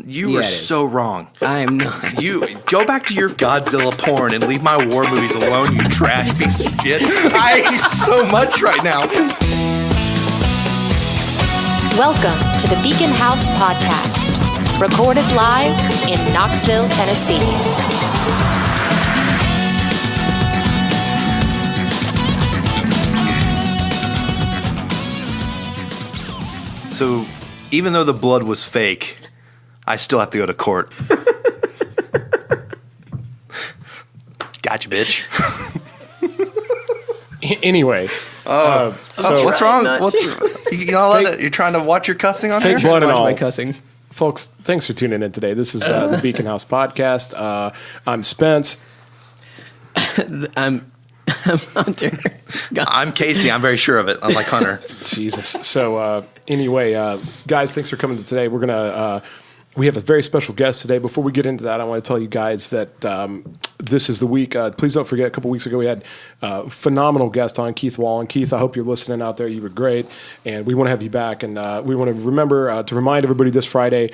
You are so wrong. I am not. You go back to your Godzilla porn and leave my war movies alone, you trash piece of shit. I hate you so much right now. Welcome to the Beacon House Podcast, recorded live in Knoxville, Tennessee. So, even though the blood was fake, I still have to go to court. Gotcha, bitch. Anyway. So what's wrong? You're trying to watch your cussing on here? Fake blood and all. My cussing. Folks, thanks for tuning in today. This is the Beacon House Podcast. I'm Spence. I'm Hunter. I'm Casey. I'm very sure of it, unlike Hunter. Jesus. So anyway, guys, thanks for coming today. We're going to... we have a very special guest today. Before we get into that, I want to tell you guys that this is the week. Please don't forget, a couple weeks ago we had a phenomenal guest on, Keith Wallen. Keith, I hope you're listening out there. You were great, and we want to have you back. And we want to remember to remind everybody this Friday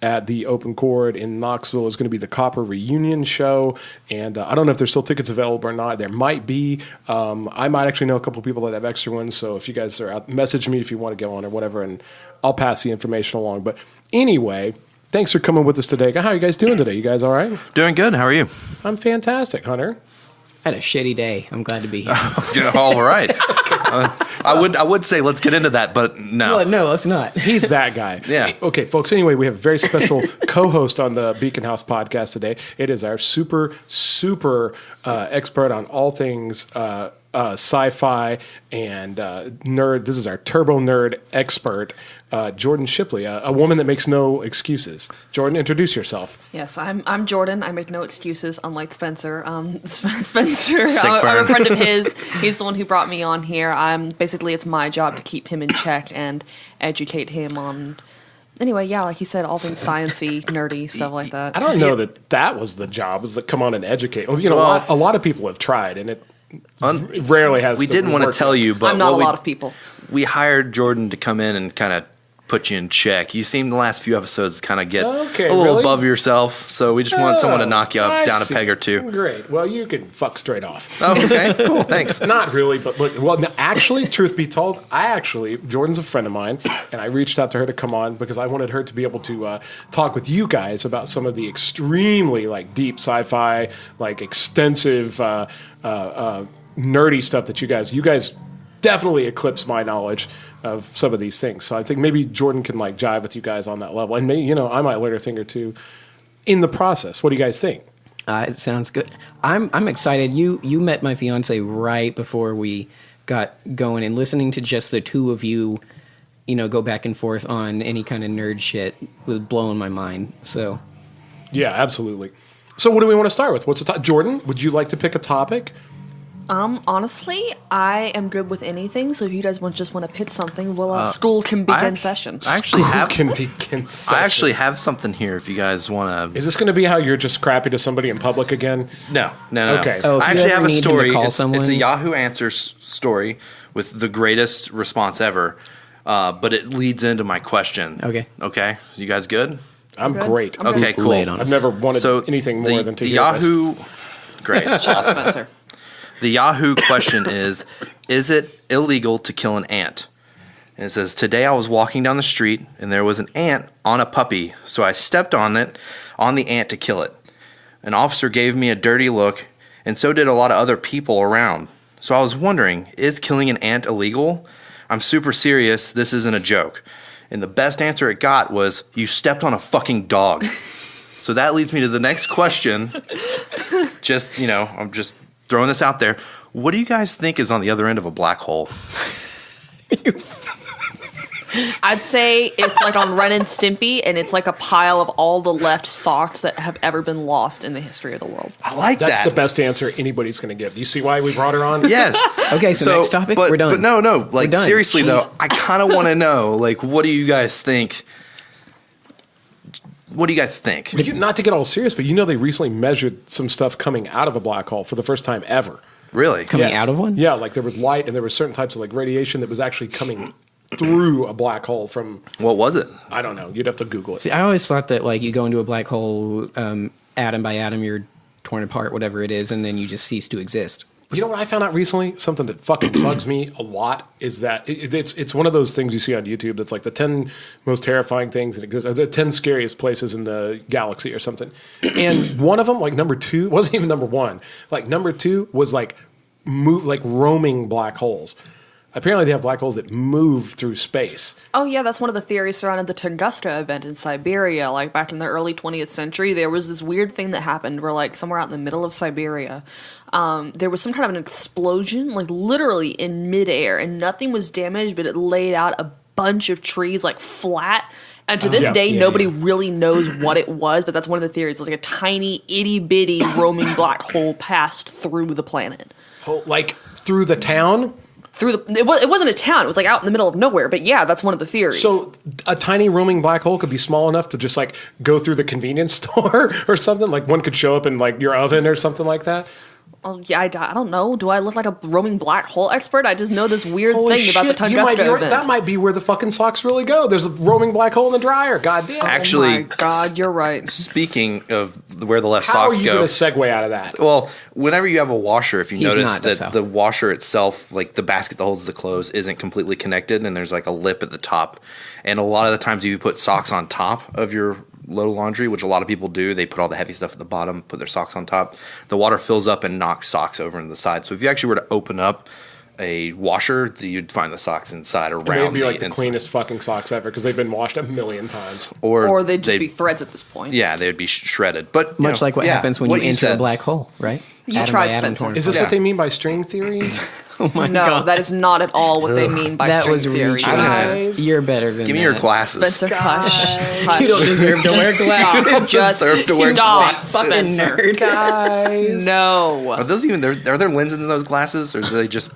at the Open Chord in Knoxville is going to be the Copper Reunion Show. And I don't know if there's still tickets available or not. There might be. I might actually know a couple people that have extra ones. So if you guys are out, message me if you want to go on or whatever, and I'll pass the information along. But anyway... Thanks for coming with us today. How are you guys doing today? You guys all right? Doing good. How are you? I'm fantastic, Hunter. I had a shitty day. I'm glad to be here. All right. I would say let's get into that, but no. Well, no, let's not. He's that guy. Yeah. Okay, folks. Anyway, we have a very special co-host on the Beacon House Podcast today. It is our super expert on all things sci-fi and nerd. This is our turbo nerd expert, Jordan Shipley, a woman that makes no excuses. Jordan, introduce yourself. Yes, I'm Jordan. I make no excuses, unlike Spencer. Spencer, Sick I'm a burn. friend of his. He's the one who brought me on here. Basically, it's my job to keep him in check and educate him on... Anyway, yeah, like he said, all things science-y, nerdy, stuff like that. I don't know that was the job, was to come on and educate. Well, you know, a lot of people have tried, and it rarely has. We didn't want to tell you, but I'm not a lot of people. We hired Jordan to come in and kind of put you in check. You seem the last few episodes kind of get a little above yourself, so we just want someone to knock you up down a peg or two. Great. Well, you can fuck straight off. Oh, okay. Cool. Thanks. Not really, but no, actually, truth be told, Jordan's a friend of mine, and I reached out to her to come on because I wanted her to be able to talk with you guys about some of the extremely deep sci-fi, extensive nerdy stuff that you guys definitely eclipse my knowledge of some of these things. So I think maybe Jordan can jive with you guys on that level, and maybe I might learn a thing or two in the process. What do you guys think? It sounds good. I'm excited. You met my fiance right before we got going, and listening to just the two of you, go back and forth on any kind of nerd shit was blowing my mind. So, yeah, absolutely. So, what do we want to start with? What's the topic? Jordan, would you like to pick a topic? Honestly, I am good with anything. So if you guys want to pitch something, school can begin session. I actually have something here. If you guys want to, is this going to be how you're just crappy to somebody in public again? No. Okay. Oh, I actually have a story. It's a Yahoo Answers story with the greatest response ever, but it leads into my question. Okay. You guys good? I'm great. Okay, cool. I've never wanted anything more than to hear Yahoo. Great. Shut up, Spencer. The Yahoo question is it illegal to kill an ant? And it says, today I was walking down the street and there was an ant on a puppy, so I stepped on the ant to kill it. An officer gave me a dirty look, and so did a lot of other people around. So I was wondering, is killing an ant illegal? I'm super serious, this isn't a joke. And the best answer it got was, you stepped on a fucking dog. So that leads me to the next question. I'm just throwing this out there. What do you guys think is on the other end of a black hole? I'd say it's like on Ren and Stimpy, and it's like a pile of all the left socks that have ever been lost in the history of the world. I like That's that. the best answer anybody's going to give. Do you see why we brought her on? Yes. Okay, so next topic, we're done. But no. Seriously, though, I kind of want to know, what do you guys think? What do you guys think? Not to get all serious, but they recently measured some stuff coming out of a black hole for the first time ever. Really? Coming out of one? Yeah, there was light and there were certain types of radiation that was actually coming through a black hole from. What was it? I don't know. You'd have to Google it. See, I always thought that like you go into a black hole, atom by atom, you're torn apart, whatever it is, and then you just cease to exist. You know what I found out recently? Something that fucking bugs me a lot is that it's one of those things you see on YouTube that's like the 10 most terrifying things, and it goes, the 10 scariest places in the galaxy or something. And one of them, like number 2, wasn't even number 1. Like number 2 was like roaming black holes. Apparently they have black holes that move through space. Oh yeah, that's one of the theories surrounding the Tunguska event in Siberia. Like back in the early 20th century, there was this weird thing that happened where like somewhere out in the middle of Siberia, there was some kind of an explosion, like literally in midair, and nothing was damaged, but it laid out a bunch of trees like flat. And to this day, nobody really knows what it was, but that's one of the theories. It's like a tiny, itty-bitty roaming black hole passed through the planet. Like through the town? It wasn't a town. It was like out in the middle of nowhere. But yeah, that's one of the theories. So a tiny roaming black hole could be small enough to just like go through the convenience store or something. Like one could show up in like your oven or something like that. Oh yeah, I don't know. Do I look like a roaming black hole expert? I just know this weird thing about the Tunguska event. That might be where the fucking socks really go. There's a roaming black hole in the dryer. God damn. Actually, oh my God, you're right. Speaking of where the left How socks are you go, going to segue out of that? well, whenever you have a washer, if you He's notice not, that's that how. the washer itself, like the basket that holds the clothes, isn't completely connected, and there's like a lip at the top. And a lot of the times, you put socks on top of your load of laundry, which a lot of people do. They put all the heavy stuff at the bottom, put their socks on top. The water fills up and knocks socks over into the side. So if you actually were to open up a washer, you'd find the socks inside around. They'd be like the inside. cleanest fucking socks ever because they've been washed a million times. Or they'd just be threads at this point. Yeah, they would be shredded. But you Much know, like what yeah, happens when what you enter a said. black hole, right? You Atom tried, by atom Spencer. torn Is this Yeah. what they mean by string theory? Oh my No, God. that is not at all what they mean by That string was theory. reaching. Guys. You're better than Give me that. your glasses. Spencer, hush. You don't deserve to wear glasses. Just deserve to wear stop, glasses. Spencer. Guys. No. Are those even? Are there lenses in those glasses, or are they just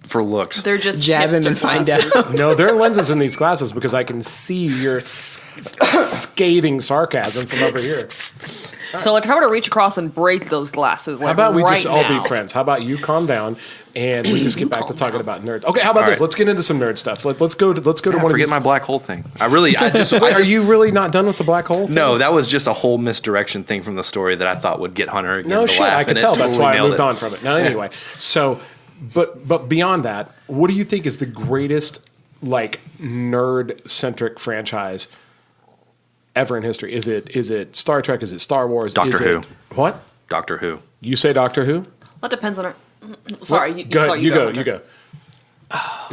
for looks? They're just Jab him hipster and find glasses. out. No, there are lenses in these glasses because I can see your scathing sarcasm from over here. So like, if I were to reach across and break those glasses, like How about we right just all now. be friends? How about you calm down and we just get back to talking about nerds? Okay, how about All this? right. Let's get into some nerd stuff. Let's go to one of Forget these. my black hole thing. I just. Wait, are you really not done with the black hole? No, that was just a whole misdirection thing from the story that I thought would get Hunter again No to shit, laugh. I could and it tell. That's totally why I nailed moved it. on from it. Now, anyway, so, but beyond that, what do you think is the greatest like nerd centric franchise ever in history? Is it Star Trek? Is it Star Wars? Doctor Is Who. it, what? Doctor Who. You say Doctor Who? That depends on it. Sorry, What? you Go ahead. You go. Hunter. You go.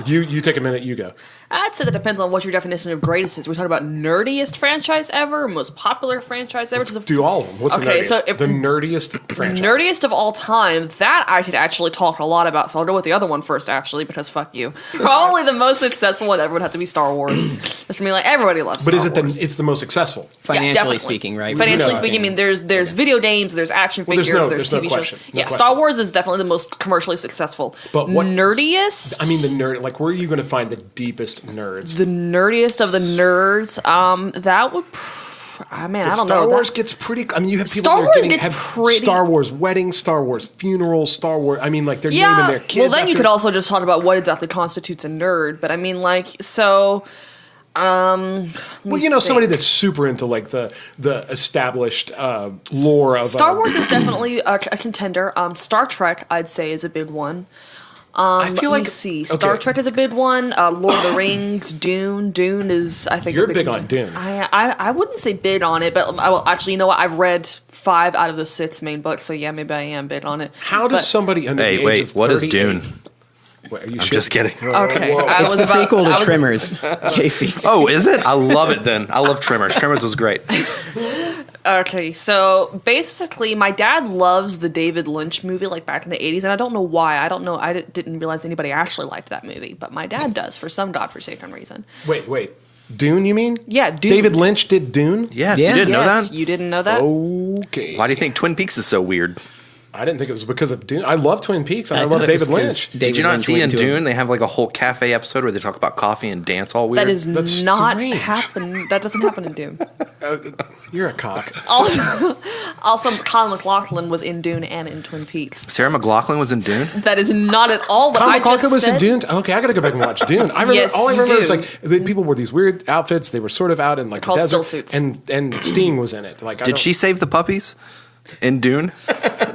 You take a minute. You go. I'd say that depends on what your definition of greatest is. We're talking about nerdiest franchise ever, most popular franchise ever. Do all of them. What's Okay, the nerdiest? so if- the nerdiest franchise. Nerdiest of all time, that I could actually talk a lot about. So I'll go with the other one first, actually, because fuck you. Probably the most successful one ever would have to be Star Wars. Just for me, like everybody loves. But Star is it Wars. it's the most successful? Financially definitely. speaking, right? Financially No, speaking, I mean, there's video games, there's action Well, there's figures, no- there's there's no TV question. shows. No Yeah, question. Star Wars is definitely the most commercially successful. But what- nerdiest? I mean, the nerd. Like, where are you going to find the deepest nerds? the nerdiest of the nerds. That would. I don't know. Star Wars That- gets pretty. I mean, you have people Star that are Wars getting gets have pretty- Star Wars weddings, Star Wars funerals, Star Wars. I mean, like they're naming their kids. Well, then you after- could also just talk about what exactly constitutes a nerd. But I mean, like, so. Well, you know, somebody that's super into like the established lore of Star Wars is definitely a contender. Star Trek, I'd say, is a big one. I feel Let like me see. Star okay. Trek is a big one. Lord of the Rings, Dune. Dune is, I think, You're a big big on contender. Dune. I wouldn't say big on it, but I will actually. You know what? I've read 5 out of the 6 main books, so yeah, maybe I am big on it. How does But- somebody under the Hey, age wait. of What is 38 Dune? Wait, are you I'm shit? just kidding. Okay, I It's was the about. prequel I to was- Tremors, Casey. Oh, is it? I love it. Then I love Tremors. Tremors was great. Okay, so basically, my dad loves the David Lynch movie, like back in the 80s, and I don't know why. I don't know. I didn't realize anybody actually liked that movie, but my dad does for some godforsaken reason. Wait. Dune, you mean? Yeah, Dune. David Lynch did Dune? Yes, Yeah. you didn't know Yes, that. you didn't know that? Okay. Why do you think Twin Peaks is so weird? I didn't think it was because of Dune. I love Twin Peaks. And I thought love it was David 'cause Lynch. Did you not Lynch see went in into Dune? They have like a whole cafe episode where they talk about coffee and dance all weird. That's not strange. happen. That doesn't happen in Dune. You're a cock. Also, Colin McLaughlin was in Dune and in Twin Peaks. Sarah McLachlan was in Dune. That is not at all what Colin I just McLaughlin was said. in Dune. Okay, I got to go back and watch Dune. I remember, Yes, all I you remember is do. like the people wore these weird outfits. They were sort of out in like Called the desert, still suits. and Sting was in it. Like, Did she save the puppies in Dune?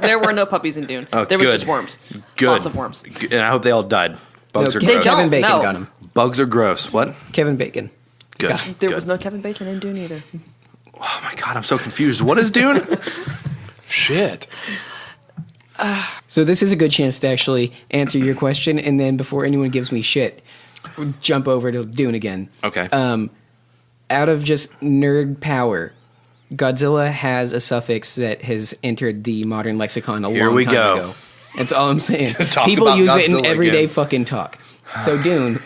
There were no puppies in Dune. Oh, there was good. just worms. Good. Lots of worms. And I hope they all died. Bugs are No, They gross. don't. Kevin Bacon no. got him. Bugs are gross. What? Kevin Bacon. Good. Got him. There Good. was no Kevin Bacon in Dune either. Oh my god, I'm so confused. What is Dune? Shit. So this is a good chance to actually answer your question, and then before anyone gives me shit, jump over to Dune again. Okay. Out of just nerd power, Godzilla has a suffix that has entered the modern lexicon a Here long we time go. ago. That's all I'm saying. Talk People about use it in Godzilla everyday again. fucking talk. So Dune,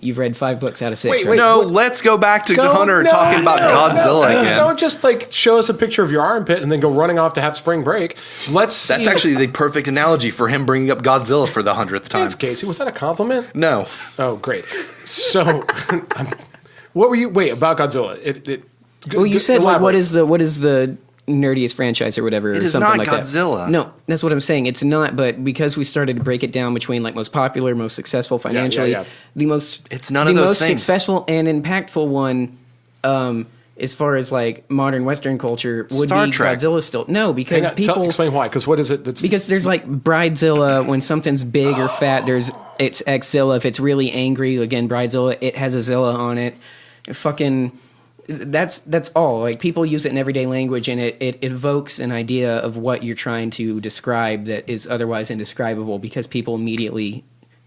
you've read 5 books out of 6, right? no, let's go back to Hunter talking about Godzilla again. Don't just like show us a picture of your armpit and then go running off to have spring break. Let's see. That's actually the perfect analogy for him bringing up Godzilla for the 100th time. Thanks, Casey. Was that a compliment? No. Oh, great. So, what were you? Wait, about Godzilla. Well, you said like, what elaborate. is the nerdiest franchise or whatever? It or is something not like Godzilla. That. No, that's what I'm saying. It's not. But because we started to break it down between like most popular, most successful financially, yeah. the most It's none the of those most things. successful and impactful one. As far as like modern Western culture, would Star be Trek. Godzilla still no because Hang on, people explain why. Because what is it? That's, because there's like Bridezilla when something's big or fat. It's Xzilla if it's really angry. Again, Bridezilla it has a Zilla on it. Fucking. That's all. Like people use it in everyday language, and it evokes an idea of what you're trying to describe that is otherwise indescribable because people immediately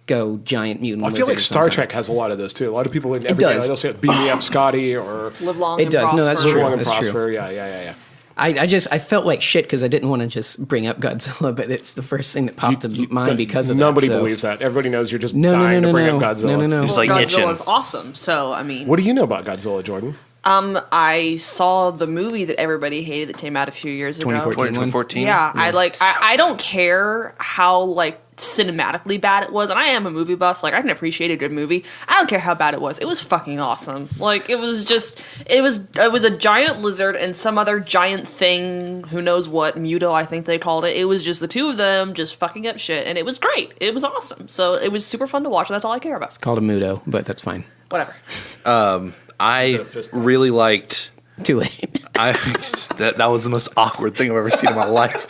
go giant mutant. I feel lizard like or Star something. Trek has a lot of those too. A lot of people in every day, does. they'll say, "Beam me up, Scotty," or Live long It and does. prosper. No, that's "Live true. long and That's true. prosper." Yeah. I felt like shit because I didn't want to just bring up Godzilla, but it's the first thing that popped to mind because of nobody that. So. believes that. Everybody knows you're just No, dying no, to no, bring no, up Godzilla. no. He's like itching. Godzilla's awesome. So I mean, What do you know about Godzilla, Jordan? I saw the movie that everybody hated that came out a few years ago. 2014? Yeah, I don't care how like cinematically bad it was, and I am a movie buff. So, like I can appreciate a good movie. I don't care how bad it was. It was fucking awesome. Like it was a giant lizard and some other giant thing. Who knows what Muto? I think they called it. It was just the two of them just fucking up shit, and it was great. It was awesome. So it was super fun to watch. And that's all I care about. It's called a Mudo, but that's fine. Whatever. I really liked. Too late. That was the most awkward thing I've ever seen in my life.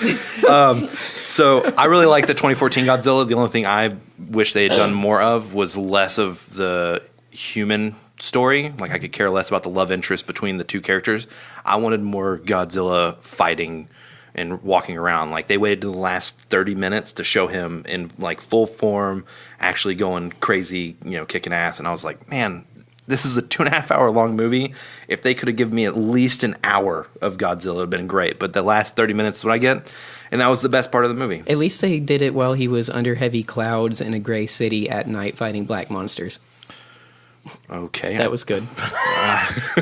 So I really like the 2014 Godzilla. The only thing I wish they had done more of was less of the human story. Like I could care less about the love interest between the two characters. I wanted more Godzilla fighting and walking around. Like they waited to the last 30 minutes to show him in like full form, actually going crazy, kicking ass. And I was like, man, this is a 2.5 hour long movie. If they could have given me at least an hour of Godzilla, it would have been great. But the last 30 minutes is what I get. And that was the best part of the movie. At least they did it while he was under heavy clouds in a gray city at night fighting black monsters. Okay. That was good.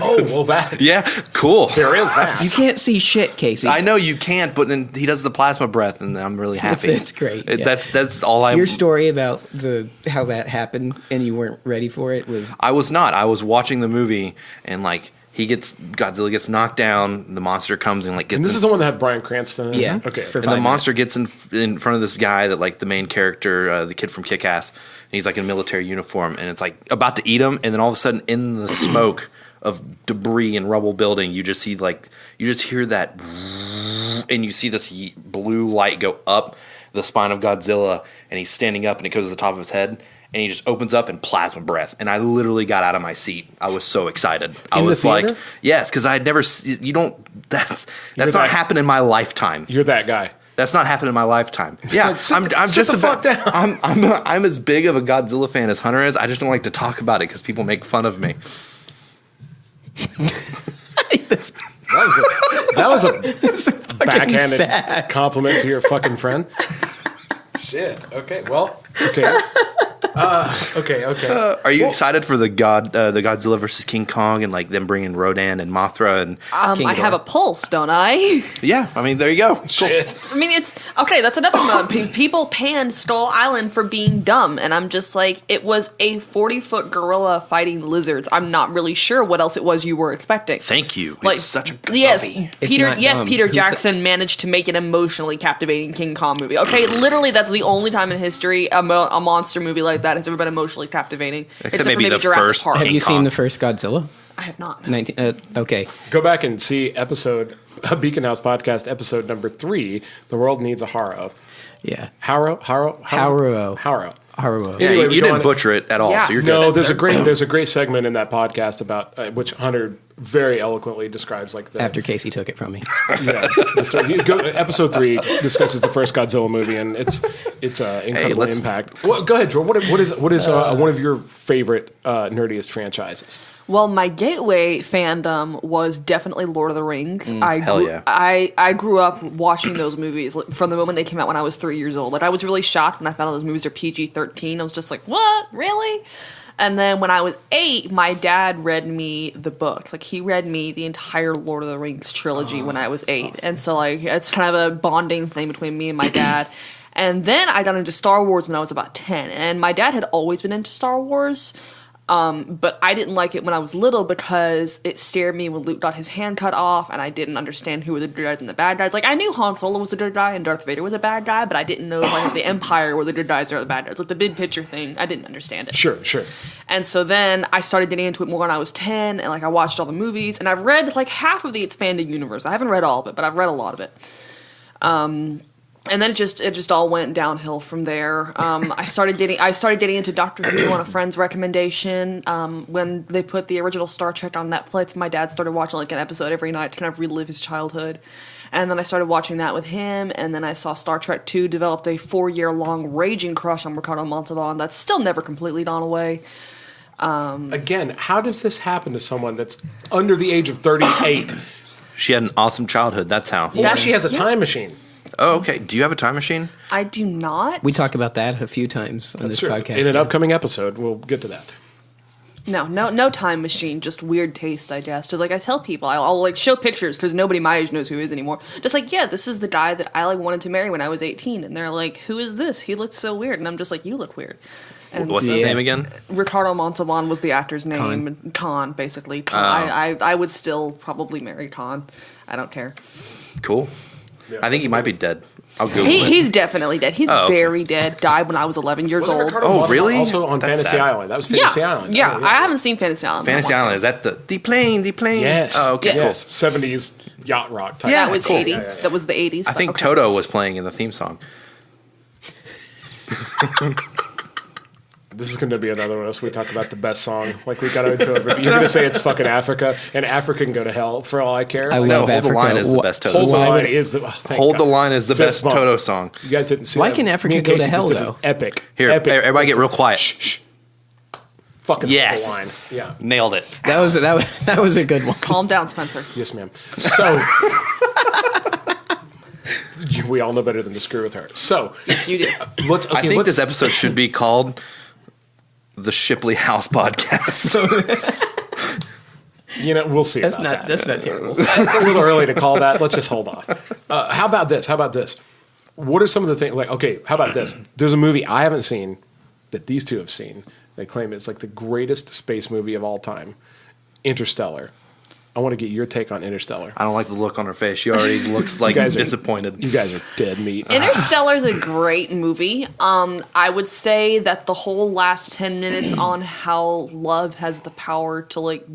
Oh, well, that Yeah, cool. there is that. You can't see shit, Casey. I know you can't, but then he does the plasma breath, and I'm really happy. It's great. Yeah. That's all I. Your story about how that happened and you weren't ready for it was I was not. I was watching the movie, and like Godzilla gets knocked down. The monster comes and like gets. And this in, is the one that had Bryan Cranston in it? Yeah. Okay. For and the 5 monster minutes. gets in front of this guy that like the main character, the kid from Kick-Ass. And he's like in a military uniform, and it's like about to eat him, and then all of a sudden, in the smoke of debris and rubble building, you just hear that, and you see this blue light go up the spine of Godzilla, and he's standing up, and it goes to the top of his head, and he just opens up and plasma breath, and I literally got out of my seat. I was so excited. I In the was like, theater? yes, because I had never. You don't. That's not that- happened in my lifetime. You're that guy. That's not happened in my lifetime. Yeah, I'm just the about. fuck down. I'm as big of a Godzilla fan as Hunter is. I just don't like to talk about it because people make fun of me. That was a fucking backhanded sad. compliment to your fucking friend. Shit. Okay. Well. Okay. Okay. Are you excited for the Godzilla versus King Kong and like them bringing Rodan and Mothra and I have a pulse, don't I? yeah? I mean, there you go. Shit. I mean, it's okay. That's another one. People panned Skull Island for being dumb, and I'm just like, it was a 40-foot gorilla fighting lizards. I'm not really sure what else it was you were expecting. Thank you. Like, It's such a good movie. It's not dumb. Jackson managed to make an emotionally captivating King Kong movie. Okay, literally, that's the only time in history a monster movie like that has ever been emotionally captivating. Except maybe the Jurassic first Park. Have King you seen Kong. the first Godzilla? I have not. Okay. Go back and see Beacon House podcast episode number 3. The world needs a Haro. Yeah. Haro. Haruo. Haruo. Yeah, Anyway, you we go didn't on- butcher it at all. Yeah. So you're No, good. there's a great segment in that podcast about which Hunter very eloquently describes like the After Casey took it from me. yeah. Episode 3 discusses the first Godzilla movie and its incredible let's- impact. Well, go ahead, Jordan. What is one of your favorite nerdiest franchises? Well, my gateway fandom was definitely Lord of the Rings. hell yeah. I grew up watching those movies from the moment they came out when I was 3 years old. Like, I was really shocked when I found out those movies are PG-13. I was just like, what? Really? And then when I was 8, my dad read me the books. Like, he read me the entire Lord of the Rings trilogy when I was 8. Awesome. And so, like, it's kind of a bonding thing between me and my dad. And then I got into Star Wars when I was about 10. And my dad had always been into Star Wars. But I didn't like it when I was little because it scared me when Luke got his hand cut off, and I didn't understand who were the good guys and the bad guys. Like, I knew Han Solo was a good guy and Darth Vader was a bad guy, but I didn't know like the Empire were the good guys or the bad guys. Like the big picture thing, I didn't understand it. Sure. And so then I started getting into it more when I was 10, and like I watched all the movies, and I've read like half of the expanded universe. I haven't read all of it, but I've read a lot of it. And then it just all went downhill from there. I started getting into Doctor Who on a friend's recommendation. When they put the original Star Trek on Netflix, my dad started watching like an episode every night to kind of relive his childhood. And then I started watching that with him, and then I saw Star Trek 2, developed a 4-year-long raging crush on Ricardo Montalban. That's still never completely gone away. Again, how does this happen to someone that's under the age of 38? She had an awesome childhood. That's how. Now she has a time machine. Oh, okay. Do you have a time machine? I do not. We talk about that a few times on this podcast. In an upcoming episode, we'll get to that. No time machine, just weird taste, I guess. Just like I tell people, I'll like show pictures because nobody my age knows who he is anymore. Just like, yeah, this is the guy that I like wanted to marry when I was 18, and they're like, who is this? He looks so weird, and I'm just like, you look weird. And What's his name again? Ricardo Montalban was the actor's name. Khan, basically. I would still probably marry Khan. I don't care. Cool. Yeah, I think he might be dead. I'll Google it. He's definitely dead. He's very dead. Died when I was 11 years Wasn't old. Ricardo Oh, Montalban really? Also on That's Fantasy sad. Island. That was Fantasy Island. Yeah, Oh, I haven't seen Fantasy Island. Fantasy Island. Is that the plane? Yes. Oh, okay. Yes. 70s yacht rock type. Yeah, That was cool. 80. Yeah. That was the 80s. I think okay. Toto was playing in the theme song. This is going to be another one of us. We talk about the best song. Like we got into it. You're going to say it's fucking Africa, and Africa can go to hell for all I care. I Like, love Hold the Africa. Line is the best Toto Hold the song. Line is the. Oh, thank Hold the God. Line is the Fist best bump. Toto song. You guys didn't see Why that. can Africa Me and go to Casey hell, just did an though? Epic. Here, Epic. everybody get real quiet. Shh. Fucking Yes. Hold the Line. Yeah. Nailed it. That was a good one. Calm down, Spencer. Yes, ma'am. So. We all know better than to screw with her. So. Yes, you do. I think this episode should be called the Shipley House Podcast. You know, we'll see. That's about that. not terrible. It's a little early to call that. Let's just hold off. How about this? What are some of the things? Like, okay, how about this? There's a movie I haven't seen that these two have seen. They claim it's like the greatest space movie of all time, Interstellar. I want to get your take on Interstellar. I don't like the look on her face. She already looks like guys are- disappointed. You guys are dead meat. Interstellar is a great movie. I would say that the whole last 10 minutes on how love has the power to like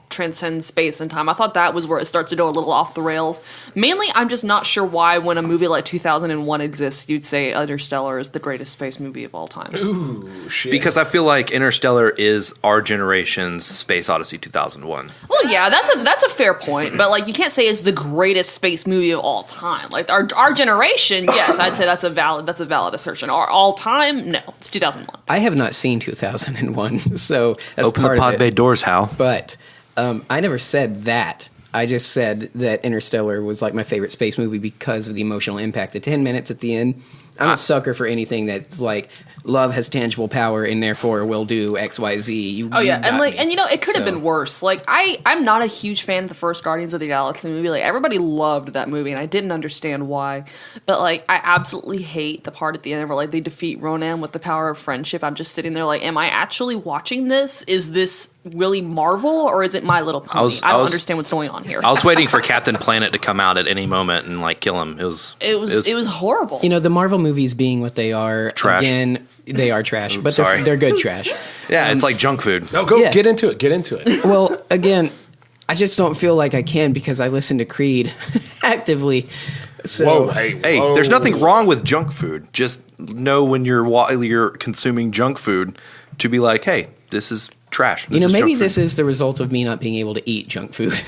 transcend space and time. I thought that was where it starts to go a little off the rails. Mainly, I'm just not sure why when a movie like 2001 exists, you'd say Interstellar is the greatest space movie of all time. Ooh, shit. Because I feel like Interstellar is our generation's Space Odyssey 2001. Well, yeah, that's a fair point, but like you can't say it's the greatest space movie of all time. Like our generation, yes, I'd say that's a valid assertion. Our all time, no, it's 2001. I have not seen 2001, so that's Open part the of pod bay it. doors, Hal. But I never said that. I just said that Interstellar was like my favorite space movie because of the emotional impact. The 10 minutes at the end I'm a sucker for anything that's like love has tangible power and therefore will do X, Y, Z. Oh yeah, and you know, it could have been worse. Like I'm not a huge fan of the first Guardians of the Galaxy movie. Like everybody loved that movie, and I didn't understand why. But like, I absolutely hate the part at the end where like they defeat Ronan with the power of friendship. I'm just sitting there like, am I actually watching this? Is this really Marvel or is it My Little Pony? I don't understand what's going on here. I was waiting for Captain Planet to come out at any moment and like kill him. It was horrible. You know, the Marvel movies being what they are, trash. Again, they are trash, but they're good trash. Yeah, it's like junk food. No, get into it. Get into it. Well, again, I just don't feel like I can because I listen to Creed actively. So, hey, there's nothing wrong with junk food. Just know when you're consuming junk food to be like, hey, this is trash. Maybe this is the result of me not being able to eat junk food.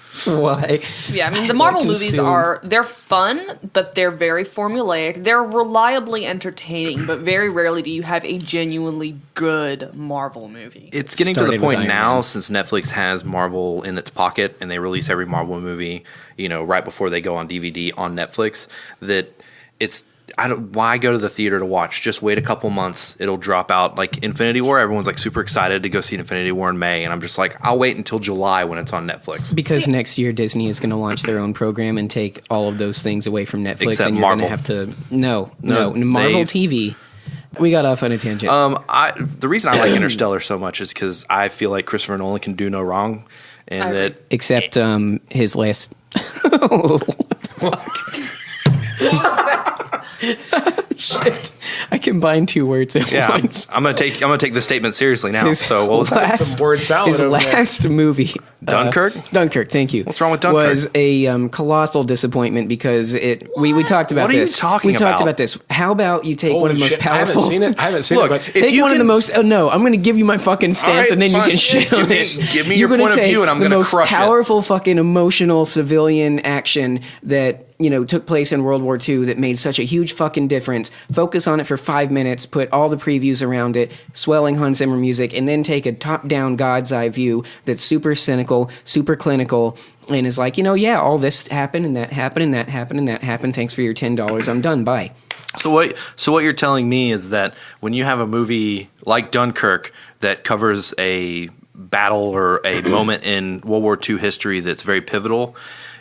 That's why. Yeah, I mean, the Marvel movies they're fun, but they're very formulaic. They're reliably entertaining, but very rarely do you have a genuinely good Marvel movie. It's getting to the point now, since Netflix has Marvel in its pocket and they release every Marvel movie, right before they go on DVD on Netflix, that why go to the theater to watch? Just wait a couple months. It'll drop out. Like Infinity War, everyone's like super excited to go see Infinity War in May, and I'm just like, I'll wait until July when it's on Netflix. Because next year Disney is going to launch their own program and take all of those things away from Netflix, except and you're going to have to Marvel TV. We got off on a tangent. The reason I like Interstellar so much is because I feel like Christopher Nolan can do no wrong, and except his last. Shit! I combined two words at once. I'm gonna take this statement seriously now. So what was that? Some word salad. His last movie, Dunkirk. Dunkirk. Thank you. What's wrong with Dunkirk? Was a colossal disappointment because we talked about this. What are you talking about? We talked about this. How about you take one of the most powerful? I haven't seen it. But take one of the most. Oh no! I'm going to give you my fucking stance, and then you can shit on it. Give me your point of view, and I'm going to crush it. The most powerful fucking emotional civilian action that took place in World War II that made such a huge fucking difference. Focus on it for 5 minutes, put all the previews around it, swelling Hans Zimmer music, and then take a top-down God's eye view that's super cynical, super clinical, and is like, all this happened, and that happened, and that happened, and that happened. Thanks for your $10. I'm done. Bye. So what you're telling me is that when you have a movie like Dunkirk that covers a battle or a moment in World War II history that's very pivotal,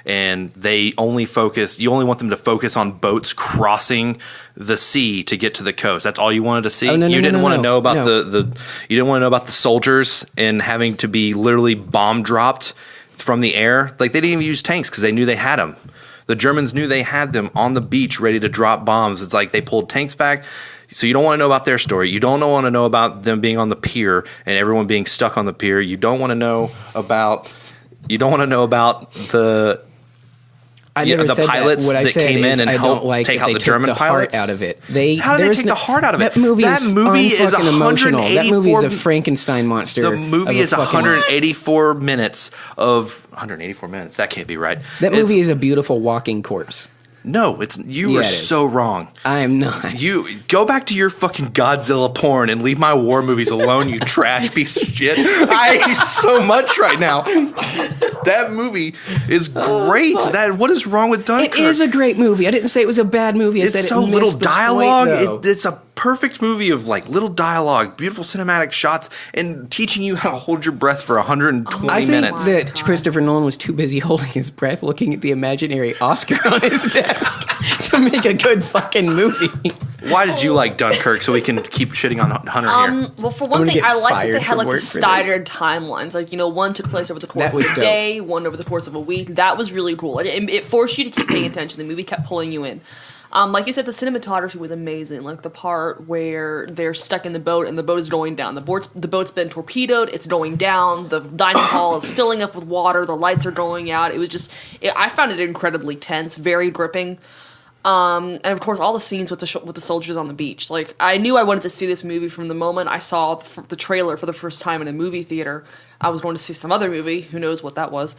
and you only want them to focus on boats crossing the sea to get to the coast. That's all you wanted to see. You didn't want to know about you didn't want to know about the soldiers and having to be literally bomb dropped from the air. Like they didn't even use tanks because they knew they had them. The Germans knew they had them on the beach ready to drop bombs. It's like they pulled tanks back. So you don't want to know about their story. You don't want to know about them being on the pier and everyone being stuck on the pier. You don't want to know about the pilots that came in and helped take out the German pilots. Out of it. How did they take the heart out of it? That movie is 184. That movie is a Frankenstein monster. The movie is 184 minutes of 184 minutes. That can't be right. That movie is a beautiful walking corpse. No, you are so wrong. I am not. You go back to your fucking Godzilla porn and leave my war movies alone, you trash piece of shit. I hate so much right now. That movie is great. What is wrong with Dunkirk? It is a great movie. I didn't say it was a bad movie. I said so little dialogue. It's a perfect movie of like little dialogue, beautiful cinematic shots, and teaching you how to hold your breath for 120 minutes. I think that Christopher Nolan was too busy holding his breath, looking at the imaginary Oscar on his desk to make a good fucking movie. Why did you like Dunkirk so we can keep shitting on Hunter here? Well, for one thing, I like that they had like the staggered timelines. Like, one took place over the course of a day, one over the course of a week. That was really cool. It forced you to keep paying attention. The movie kept pulling you in. Like you said, the cinematography was amazing. Like the part where they're stuck in the boat and the boat is going down. The boat's been torpedoed. It's going down. The dining hall is filling up with water. The lights are going out. It was just, I found it incredibly tense, very gripping. And of course, all the scenes with the soldiers on the beach. Like, I knew I wanted to see this movie from the moment I saw the trailer for the first time in a movie theater. I was going to see some other movie. Who knows what that was.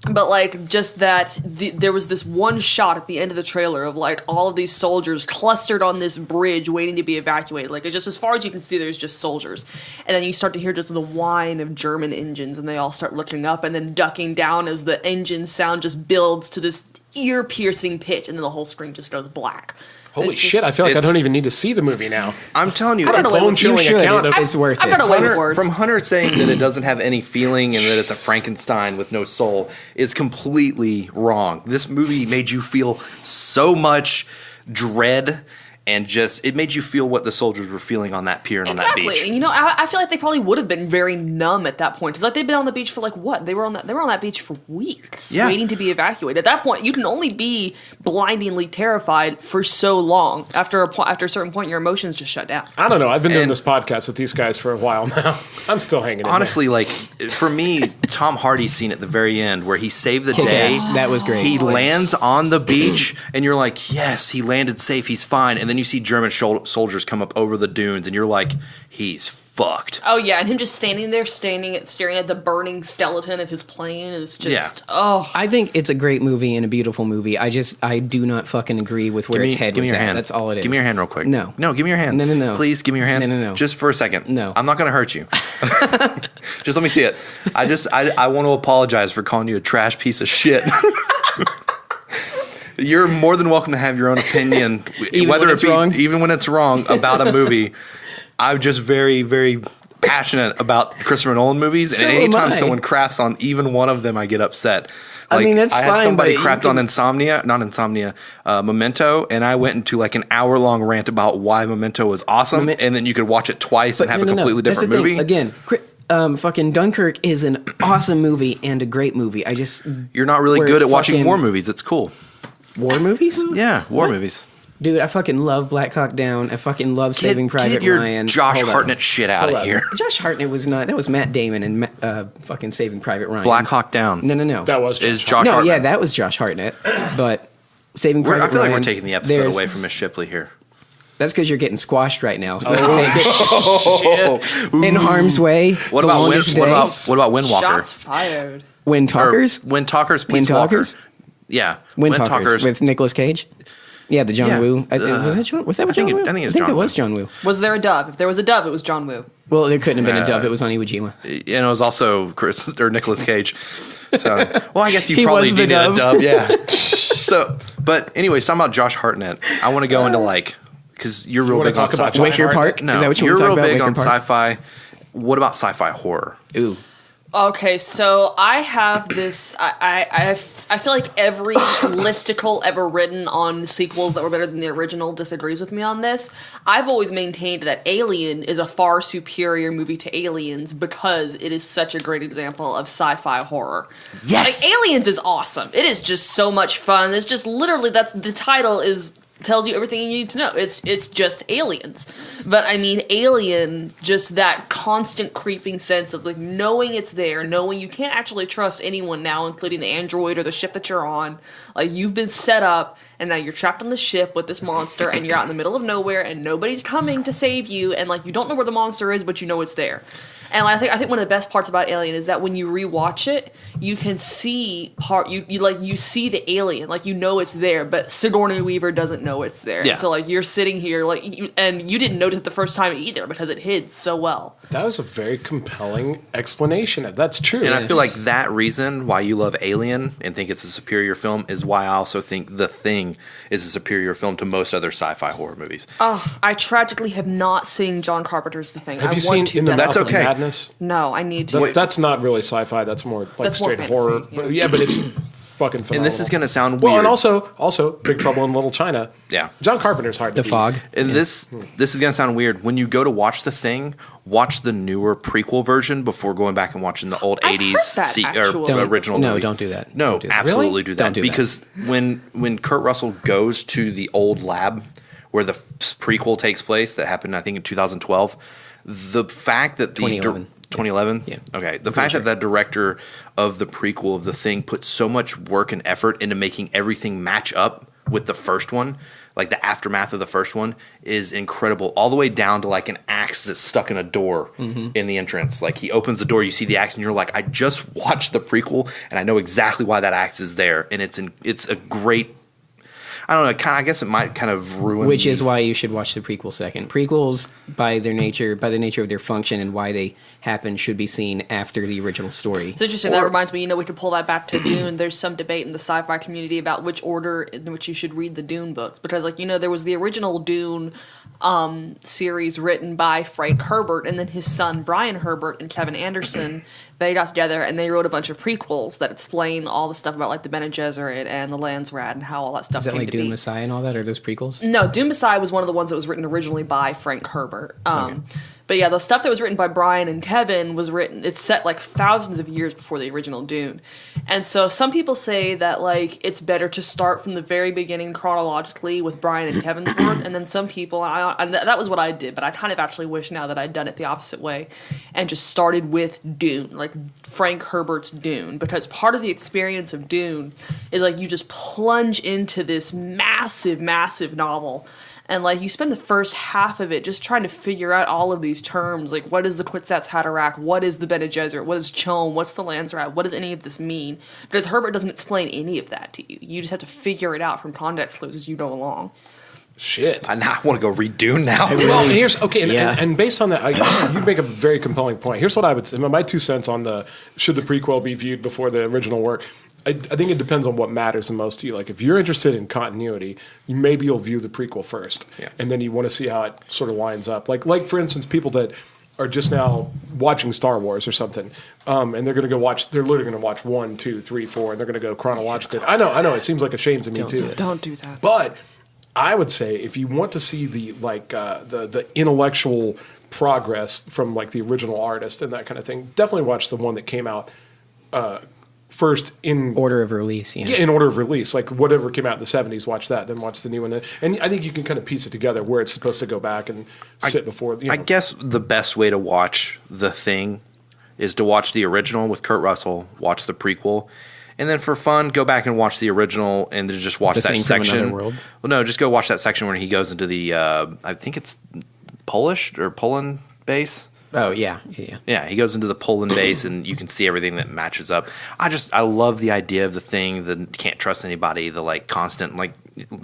But, like, just that there was this one shot at the end of the trailer of, like, all of these soldiers clustered on this bridge waiting to be evacuated. Like, it's just as far as you can see, there's just soldiers. And then you start to hear just the whine of German engines, and they all start looking up and then ducking down as the engine sound just builds to this ear-piercing pitch, and then the whole screen just goes black. Holy shit! I feel like I don't even need to see the movie now. I'm telling you, I've got it's away with- bone-chilling You should. account of It's worth I've it. got away with words. From Hunter saying that it doesn't have any feeling and that it's a Frankenstein with no soul is completely wrong. This movie made you feel so much dread, and just it made you feel what the soldiers were feeling on that pier and on that beach. And I feel like they probably would have been very numb at that point. Because like they've been on the beach for like what? They were on that beach for weeks, Yeah. waiting to be evacuated. At that point, you can only be blindingly terrified for so long. After a certain point, your emotions just shut down. I don't know. I've been doing And- this podcast with these guys for a while now. I'm still hanging in Honestly, like for me, Tom Hardy's scene at the very end where he saved the day. Kick-ass. That was great. He lands on the beach, and you're like, "Yes, he landed safe. He's fine." And then you see German soldiers come up over the dunes, and you're like, "He's fucked." Oh yeah, and him just standing there, staring at the burning skeleton of his plane is just Yeah. I think it's a great movie and a beautiful movie. I do not fucking agree with where its head give me was your at. hand. That's all it is. Give me your hand real quick. No. No, give me your hand. No. Please give me your hand. No. Just for a second. No. I'm not going to hurt you. Just let me see it. I want to apologize for calling you a trash piece of shit. You're more than welcome to have your own opinion, Even when it's wrong? even when it's wrong about a movie. I'm just very, very passionate about Christopher Nolan movies, So and am anytime I. someone craps on even one of them, I get upset. I mean, that's I had fine, somebody but you crapped on Memento, and I went into like an hour-long rant about why Memento was awesome, and then you could watch it twice and have a completely That's the different movie. thing. Again, fucking Dunkirk is an awesome movie and a great movie. You're not really where good it's at watching fucking- war movies. It's cool. War movies? Yeah, war movies. Dude, I fucking love Black Hawk Down. I fucking love Saving Private Get your Ryan. Josh Hold up. Hartnett shit out Hold of up. here. Josh Hartnett was not. That was Matt Damon and fucking Saving Private Ryan. Black Hawk Down. No. That was Is Josh Josh no, Hartnett. yeah, that was Josh Hartnett. But Saving Private I feel like Ryan, we're taking the episode there's- away from Miss Shipley here. That's because you're getting squashed right now. Oh, In harm's way. What the about longest day. what about Windwalker? Shots fired. Wind Talkers? Wind Talkers, Peace Wind Walker. Talkers? Yeah, Wind Talkers with Nicolas Cage. Yeah, the John Yeah. Woo. Was that John? Was that I think John it- Woo? I think it's it John was Woo. John Woo. Was there a dove? If there was a dove, it was John Woo. Well, there couldn't have been a dove. It was on Iwo Jima. And it was also Chris or Nicolas Cage. So, well, I guess you He probably was the needed a dove. dub. Yeah. So, but anyways, talking about Josh Hartnett, I want to go into like because you're real wanna big on talk about sci-fi. Josh Wicker Hartnett? Park? No, Is that what you you're want to real talk about? big on Wicker Park? sci-fi. What about sci-fi horror? Ooh. Okay, so I have this. I feel like every listicle ever written on sequels that were better than the original disagrees with me on this. I've always maintained that Alien is a far superior movie to Aliens because it is such a great example of sci-fi horror. Yes! Like, Aliens is awesome. It is just so much fun. It's just literally that's the title tells you everything you need to know. It's just aliens. But I mean, Alien, just that constant creeping sense of like knowing it's there, knowing you can't actually trust anyone now, including the android or the ship that you're on. Like you've been set up and now you're trapped on the ship with this monster and you're out in the middle of nowhere and nobody's coming to save you and like you don't know where the monster is, but you know it's there. And I think one of the best parts about Alien is that when you rewatch it, you can see you see the alien, like you know it's there, but Sigourney Weaver doesn't know it's there. Yeah. And so like you're sitting here and you didn't notice it the first time either because it hid so well. That was a very compelling explanation. That's true. And I feel like that reason why you love Alien and think it's a superior film is why I also think The Thing is a superior film to most other sci-fi horror movies. Oh, I tragically have not seen John Carpenter's The Thing. Have I you want seen to In the That's Mouth of okay. Madness? No, I need to. That's not really sci-fi. That's more like That's more straight fantasy, horror. yeah. Yeah, but it's fucking phenomenal. And this is going to sound well, weird. and also Big Trouble in Little China. Yeah. John Carpenter's hard to The beat. Fog. And this is going to sound weird. When you go to watch The Thing, watch the newer prequel version before going back and watching the old I've 80s heard that, actually. original No, movie. don't do that. No, Don't do that. absolutely Really? do that. Don't do that. Because when Kurt Russell goes to the old lab where the prequel takes place, that happened, I think, in 2012, the fact that the 2011. 2011? Yeah. Okay. The fact that director of the prequel of The Thing put so much work and effort into making everything match up with the first one, like the aftermath of the first one, is incredible. All the way down to like an axe that's stuck in a door in the entrance. Like he opens the door, you see the axe, and you're like, I just watched the prequel, and I know exactly why that axe is there. And it's a great. I don't know. I guess it might kind of ruin. Which is why you should watch the prequel second. Prequels, by the nature of their function and why they happen, should be seen after the original story. It's interesting. That reminds me, we could pull that back to Dune. There's some debate in the sci-fi community about which order in which you should read the Dune books. Because, there was the original Dune series written by Frank Herbert, and then his son Brian Herbert and Kevin Anderson, they got together and they wrote a bunch of prequels that explain all the stuff about the Bene Gesserit and the Landsrat and how all that stuff came to be. Is that Dune Messiah and all that? Are those prequels? No, Dune Messiah was one of the ones that was written originally by Frank Herbert. Okay. But yeah, the stuff that was written by Brian and Kevin was written, it's set thousands of years before the original Dune. And so some people say that it's better to start from the very beginning chronologically with Brian and Kevin's work, and then some people, and that was what I did, but I kind of actually wish now that I'd done it the opposite way and just started with Dune, Frank Herbert's Dune, because part of the experience of Dune is you just plunge into this massive, massive novel. And you spend the first half of it just trying to figure out all of these terms, what is the Kwisatz Haderach, what is the Bene Gesserit, what is Chom, what's the Landsrat, what does any of this mean? Because Herbert doesn't explain any of that to you. You just have to figure it out from context clues as you go along. Shit. I want to go read Dune now. Well, and based on that, you make a very compelling point. Here's what I would say. My 2 cents on should the prequel be viewed before the original work. I think it depends on what matters the most to you. If you're interested in continuity, maybe you'll view the prequel first, and then you want to see how it sort of lines up. Like for instance, people that are just now watching Star Wars or something, and they're going to go watch. They're literally going to watch 1, 2, 3, 4, and they're going to go chronologically. I know. It seems like a shame to me too. Don't do that. But I would say if you want to see the intellectual progress from the original artist and that kind of thing, definitely watch the one that came out first in order of release. Yeah, in order of release. Whatever came out in the 70s, watch that, then watch the new one. And I think you can kind of piece it together where it's supposed to go back and sit before. I guess the best way to watch The Thing is to watch the original with Kurt Russell, watch the prequel, and then for fun, go back and watch the original and just watch that section. Well, no, just go watch that section where he goes into the, I think it's Poland base. Oh, yeah. Yeah, he goes into the Poland base, and you can see everything that matches up. I love the idea of The Thing, the can't trust anybody, the constant,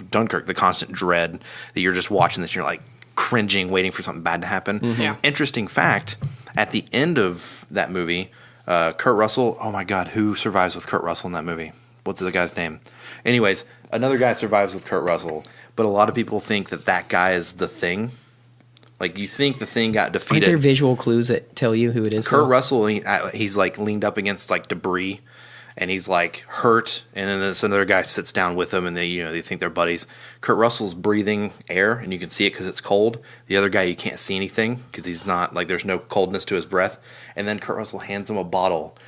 Dunkirk, the constant dread that you're just watching this, you're cringing, waiting for something bad to happen. Mm-hmm. Yeah. Interesting fact, at the end of that movie, Kurt Russell, oh my God, who survives with Kurt Russell in that movie? What's the guy's name? Anyways, another guy survives with Kurt Russell, but a lot of people think that guy is The Thing. You think The Thing got defeated. Aren't there visual clues that tell you who it is? Kurt Russell, he's leaned up against debris, and he's hurt, and then this another guy sits down with him, and they think they're buddies. Kurt Russell's breathing air, and you can see it because it's cold. The other guy, you can't see anything because he's not there's no coldness to his breath. And then Kurt Russell hands him a bottle,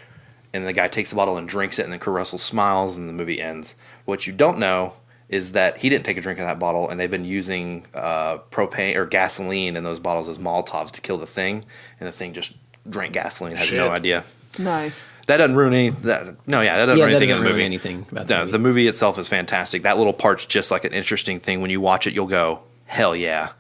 and the guy takes the bottle and drinks it, and then Kurt Russell smiles, and the movie ends. What you don't know is that he didn't take a drink of that bottle, and they've been using propane or gasoline in those bottles as Molotovs to kill the Thing, and the Thing just drank gasoline, has no idea. Nice. That doesn't ruin anything. That doesn't ruin anything in the movie. Anything about no, the movie itself is fantastic. That little part's just an interesting thing. When you watch it, you'll go, hell yeah.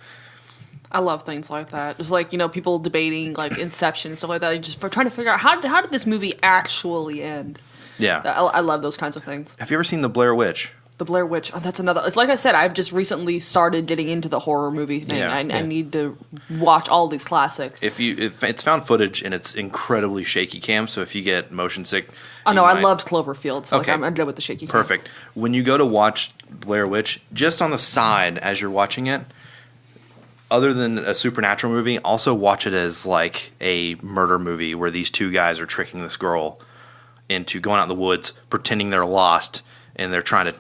I love things like that. Just people debating Inception and stuff like that. Just for trying to figure out how did this movie actually end. Yeah. I love those kinds of things. Have you ever seen The Blair Witch? The Blair Witch. Oh, that's another. It's like I said, I've just recently started getting into the horror movie thing. Yeah, I need to watch all these classics. If it's found footage and it's incredibly shaky cam, so if you get motion sick. Oh no, I loved Cloverfield, so okay. I'm good with the shaky cam. Perfect. When you go to watch Blair Witch, just on the side as you're watching it, other than a supernatural movie, also watch it as a murder movie where these two guys are tricking this girl into going out in the woods, pretending they're lost, and they're trying to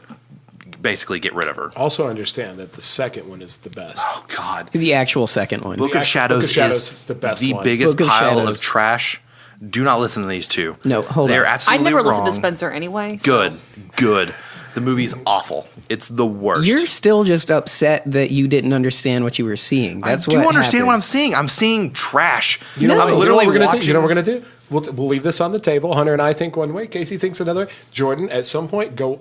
basically get rid of her. Also understand that the second one is the best. Oh, God. The actual second one. Book of Shadows is the best the one. biggest pile of trash. Do not listen to these two. No, hold on. They're absolutely I never wrong. listened to Spencer anyway. So. Good. The movie's awful. It's the worst. You're still just upset that you didn't understand what you were seeing. That's I do understand what I'm seeing. I'm seeing trash. You know what we're going to do? we'll leave this on the table. Hunter and I think one way. Casey thinks another way. Jordan, at some point, go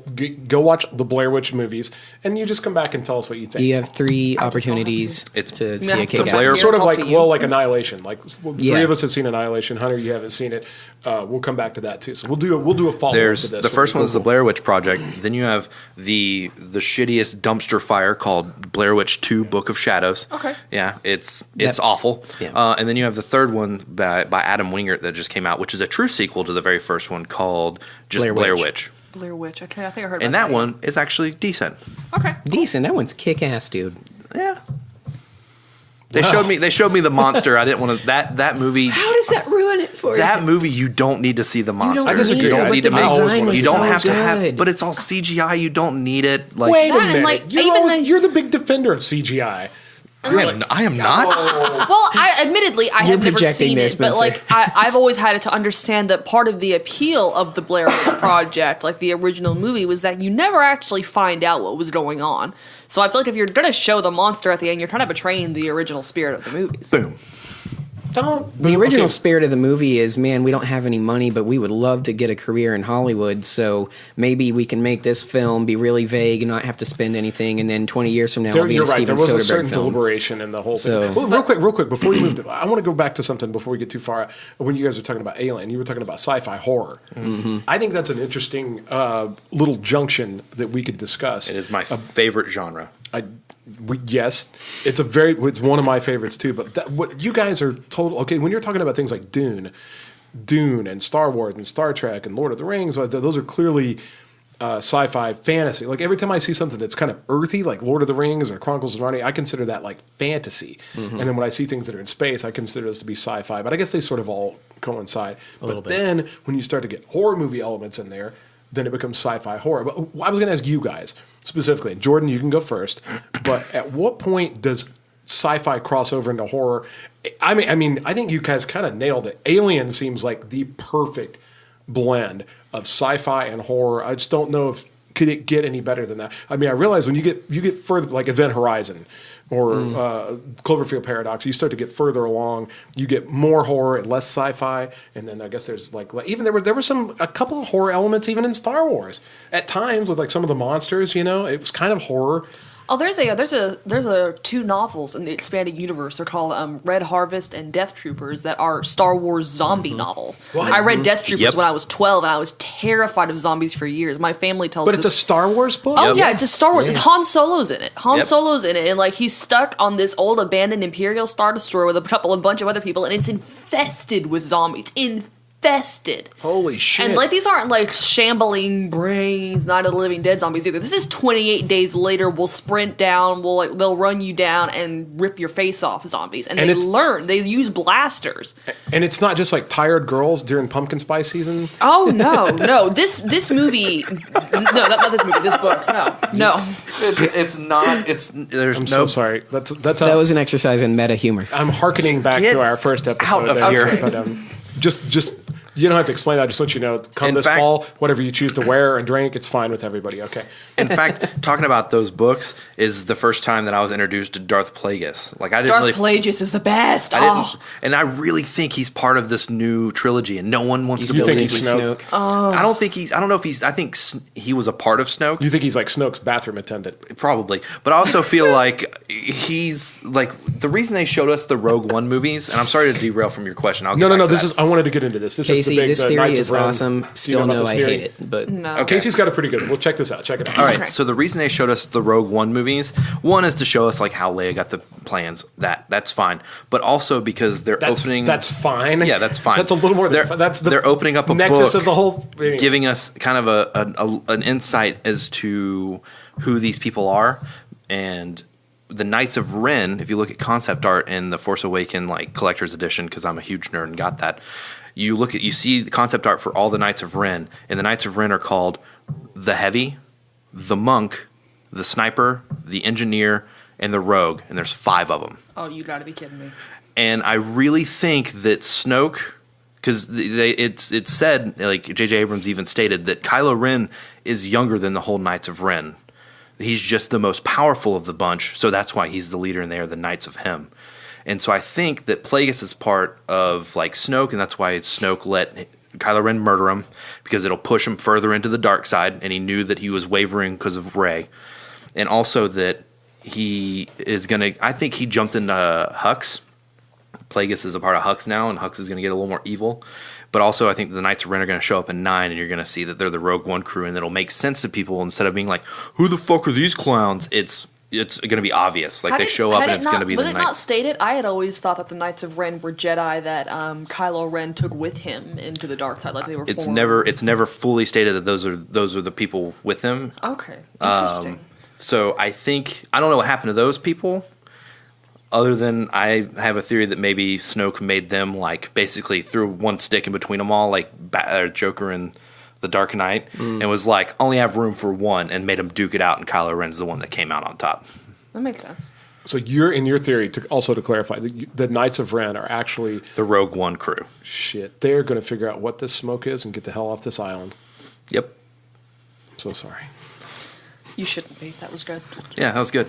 watch the Blair Witch movies, and you just come back and tell us what you think. You have 3 opportunities to see a kick-ass. Sort of like Annihilation. Like 3 of us have seen Annihilation. Hunter, you haven't seen it. We'll come back to that too. So we'll do a follow-up to this. The first one is the Blair Witch Project. Then you have the shittiest dumpster fire called Blair Witch 2: Book of Shadows. Okay. Yeah, it's awful. Yeah. And then you have the third one by Adam Wingert that just came out, which is a true sequel to the very first one called just Blair Witch. Blair Witch. Okay, I think I heard. And about that one is actually decent. Okay. Decent. That one's kick-ass, dude. Yeah. They showed me the monster. I didn't want to that movie. How does that ruin it for you? That movie, you don't need to see the monster. I disagree. You don't need to make. You don't have to have. good. But it's all CGI. You don't need it. Like, Wait a That and, minute. like, You're the big defender of CGI. I am not. Well, admittedly, I You're have never projecting seen there, it, but Spencer. I've always had it to understand that part of the appeal of the Blair Witch Project, like the original movie, was that you never actually find out what was going on. So I feel like if you're gonna show the monster at the end, you're trying to betray the original spirit of the movies. Boom. The original spirit of the movie is, man, we don't have any money, but we would love to get a career in Hollywood, so maybe we can make this film be really vague and not have to spend anything, and then 20 years from now it'll be You're a right. Steven There was a Soderbergh certain film. deliberation in the whole thing. So- Well, real quick, before you move, I want to go back to something before we get too far. When you guys were talking about Alien, you were talking about sci-fi horror. Mm-hmm. I think that's an interesting little junction that we could discuss. It is my favorite genre. Yes, it's one of my favorites too. But what you guys are total okay when you're talking about things like Dune, and Star Wars and Star Trek and Lord of the Rings. Those are clearly sci-fi fantasy. Like every time I see something that's kind of earthy, like Lord of the Rings or Chronicles of Narnia, I consider that like fantasy. Mm-hmm. And then when I see things that are in space, I consider those to be sci-fi. But I guess they sort of all coincide. But then when you start to get horror movie elements in there, then it becomes sci-fi horror. But I was going to ask you guys specifically. Jordan, you can go first. But at what point does sci-fi cross over into horror? I mean, I think you guys kind of nailed it. Alien seems like the perfect blend of sci-fi and horror. I just don't know if could it get any better than that. I mean, I realize when you get further, like Event Horizon or Cloverfield Paradox, you start to get further along. You get more horror and less sci-fi, and then I guess there's like even there were a couple of horror elements even in Star Wars at times with like some of the monsters. You know, it was kind of horror. Oh, there's a 2 novels in the expanded universe. They're called Red Harvest and Death Troopers that are Star Wars zombie novels. What? I read Death Troopers Yep. when I was 12, and I was terrified of zombies for years. My family tells But it's a Star Wars book? Oh yeah, it's a Star Wars. It's Han Solo's in it. Han Yep. Solo's in it, and like he's stuck on this old abandoned Imperial Star Destroyer with a bunch of other people, and it's infested with zombies. Infested. Holy shit. And like these aren't like shambling brains, Night of the Living Dead zombies either. This is 28 days later. We'll sprint down. They'll run you down and rip your face off, zombies. And they learn. They use blasters. And it's not just like tired girls during pumpkin spice season. Oh no! This movie, no, not this movie. This book, no. It's not. There's I'm no. so sorry. That's That was an exercise in meta humor. I'm hearkening back Get to our first episode. out of there, here. But, just you don't have to explain that. Just let you know. Come In this fact- fall, whatever you choose to wear and drink, it's fine with everybody. Okay. In fact, talking about those books is the first time that I was introduced to Darth Plagueis. Like I didn't Darth really. Plagueis is the best. I didn't, and I really think he's part of this new trilogy, and no one wants to You think believe he's me. Snoke? I don't think he's. I don't know if he's. I think he was a part of Snoke. You think he's like Snoke's bathroom attendant? Probably, but I also feel like he's like the reason they showed us the Rogue One movies. And I'm sorry to derail from your question. I'll get No. back to This that. is. I wanted to get into this. This is Casey, the big this the theory Knights is of Ren. awesome. Do you know Still about no, this I theory? hate it. But No. Okay. Casey's got a pretty good. We'll check this out. Check it out. All right, Okay. so the reason they showed us the Rogue One movies, one is to show us like how Leia got the plans. That's fine, but also because they're opening. That's fine. Yeah, that's fine. That's a little more. That's the they're opening up a nexus book of the whole. Anyway. giving us kind of an insight as to who these people are. And the Knights of Ren, if you look at concept art in the Force Awakens like collector's edition, because I'm a huge nerd and got that, you see the concept art for all the Knights of Ren, and the Knights of Ren are called the Heavy, the Monk, the Sniper, the Engineer, and the Rogue, and there's 5 of them. Oh, you gotta be kidding me. And I really think that Snoke, because it's said, like J.J. Abrams even stated, that Kylo Ren is younger than the whole Knights of Ren. He's just the most powerful of the bunch, so that's why he's the leader, and they are the Knights of him. And so I think that Plagueis is part of like Snoke, and that's why Snoke let Kylo Ren murder him, because it'll push him further into the dark side, and he knew that he was wavering because of Rey. And also that he is going to, I think he jumped into Hux. Plagueis is a part of Hux now, and Hux is going to get a little more evil. But also I think the Knights of Ren are going to show up in 9, and you're going to see that they're the Rogue One crew, and it'll make sense to people instead of being like, who the fuck are these clowns? It's going to be obvious. Like, they show up and it's going to be the Knights. Was it not stated? I had always thought that the Knights of Ren were Jedi that Kylo Ren took with him into the dark side, like they were. It's never fully stated that those are the people with him. Okay, interesting. So I don't know what happened to those people, other than I have a theory that maybe Snoke made them, like, basically threw one stick in between them all, like Joker and the Dark Knight, and was like, only have room for one, and made them duke it out, and Kylo Ren's the one that came out on top. That makes sense. So you're, in your theory, to clarify, the Knights of Ren are actually... The Rogue One crew. Shit. They're going to figure out what this smoke is and get the hell off this island. Yep. I'm so sorry. You shouldn't be. That was good. Yeah, that was good.